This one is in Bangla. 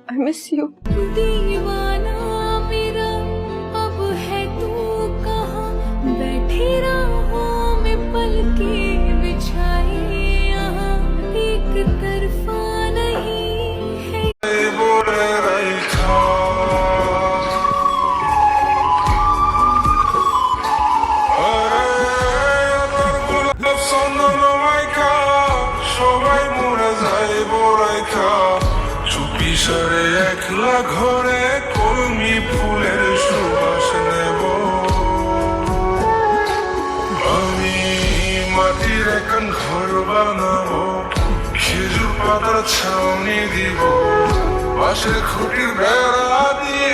I miss you. दीवाना मेरा अब है तू कहाँ, बैठी राहों में पलके बिछाई यहाँ, एक तरफा नहीं है। সবাই মরে যায় বোরাইখা, চুপি সরে একলা ঘরে কলমি ফুলের সুবাস নেব। আমি মাটির এখন ঘর বানাবো, খেজুর পাতার ছাউনি দিব, বাঁশের খুঁটির বেড়া দিয়ে